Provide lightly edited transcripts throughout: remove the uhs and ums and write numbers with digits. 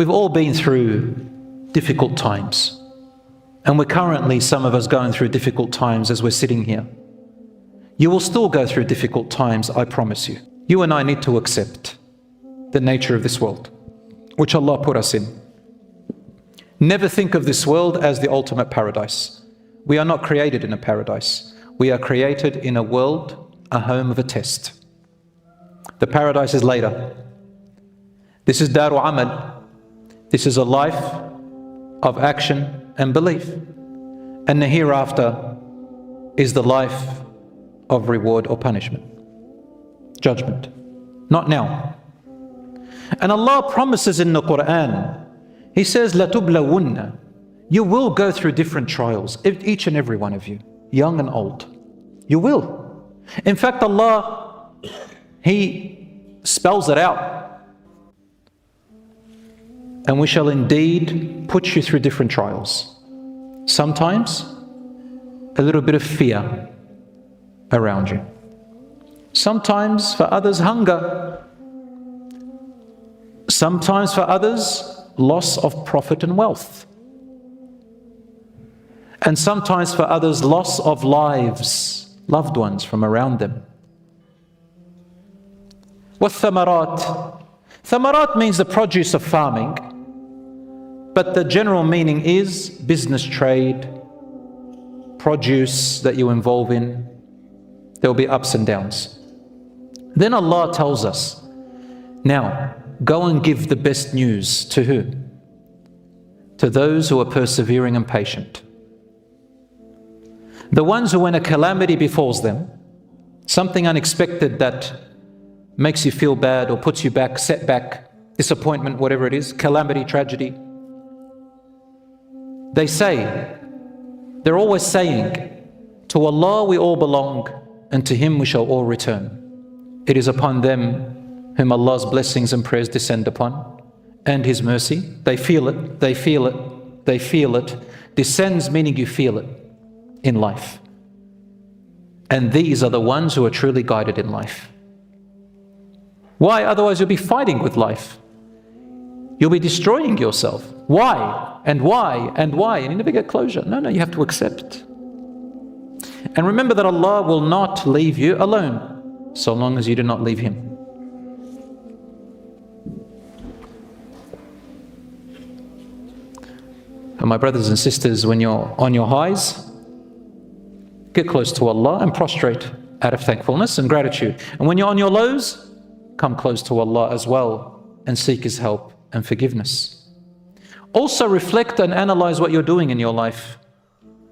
We've all been through difficult times. And we're currently, some of us, going through difficult times as we're sitting here. You will still go through difficult times, I promise you. You and I need to accept the nature of this world, which Allah put us in. Never think of this world as the ultimate paradise. We are not created in a paradise. We are created in a world, a home of a test. The paradise is later. This is Daru Amal. This is a life of action and belief. And the hereafter is the life of reward or punishment. Judgment. Not now. And Allah promises in the Quran, He says, لَتُبْلَوُنَّ. You will go through different trials, each and every one of you, young and old. You will. In fact, Allah, He spells it out. And we shall indeed put you through different trials. Sometimes a little bit of fear around you. Sometimes for others, hunger. Sometimes for others, loss of profit and wealth. And sometimes for others, loss of lives, loved ones from around them. وَالثَّمَرَاتِ. Thamarat means the produce of farming, but the general meaning is business, trade, produce that you involve in. There will be ups and downs. Then Allah tells us, now go and give the best news to who? To those who are persevering and patient. The ones who, when a calamity befalls them, something unexpected that makes you feel bad or puts you back, setback, disappointment, whatever it is, calamity, tragedy, they say, they're always saying, to Allah we all belong, and to Him we shall all return. It is upon them whom Allah's blessings and prayers descend upon, and His mercy. They feel it, they feel it, they feel it. Descends meaning you feel it in life. And these are the ones who are truly guided in life. Why? Otherwise you'll be fighting with life. You'll be destroying yourself. Why? And why? And why? And you never get closure. No, you have to accept. And remember that Allah will not leave you alone so long as you do not leave Him. And my brothers and sisters, when you're on your highs, get close to Allah and prostrate out of thankfulness and gratitude. And when you're on your lows, come close to Allah as well and seek His help and forgiveness. Also reflect and analyze what you're doing in your life.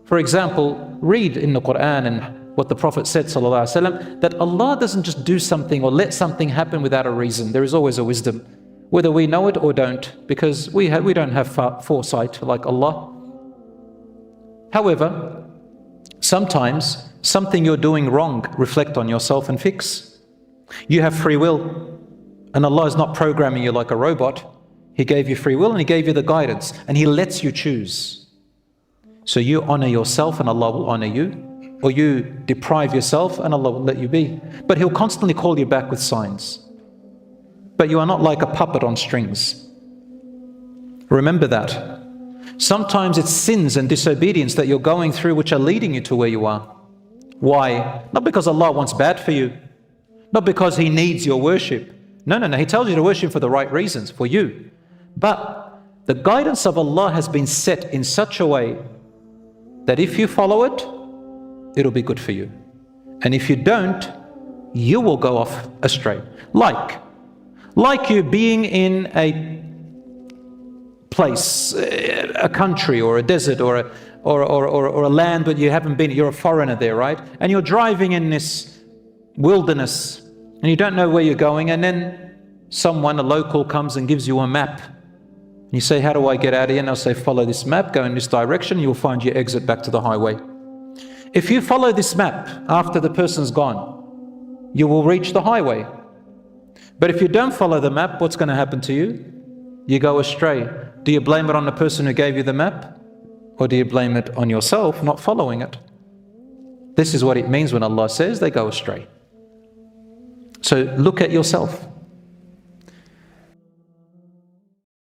For example, read in the Quran and what the Prophet said, sallallahu alaihi wasallam, that Allah doesn't just do something or let something happen without a reason. There is always a wisdom, whether we know it or don't, because we don't have foresight like Allah. However, sometimes something you're doing wrong, reflect on yourself and fix. You have free will, and Allah is not programming you like a robot. He gave you free will and He gave you the guidance, and He lets you choose. So you honor yourself and Allah will honor you, or you deprive yourself and Allah will let you be. But He'll constantly call you back with signs. But you are not like a puppet on strings. Remember that. Sometimes it's sins and disobedience that you're going through which are leading you to where you are. Why? Not because Allah wants bad for you. Not because He needs your worship. No. He tells you to worship for the right reasons, for you. But the guidance of Allah has been set in such a way that if you follow it, it'll be good for you. And if you don't, you will go off astray. Like you being in a place, a country or a desert or a land that you haven't been, you're a foreigner there, right? And you're driving in this wilderness and you don't know where you're going, and then someone, a local, comes and gives you a map. You say, how do I get out of here? And they'll say, follow this map, go in this direction, you'll find your exit back to the highway. If you follow this map after the person's gone, you will reach the highway. But if you don't follow the map, what's going to happen to you? You go astray. Do you blame it on the person who gave you the map? Or do you blame it on yourself not following it? This is what it means when Allah says they go astray. So look at yourself.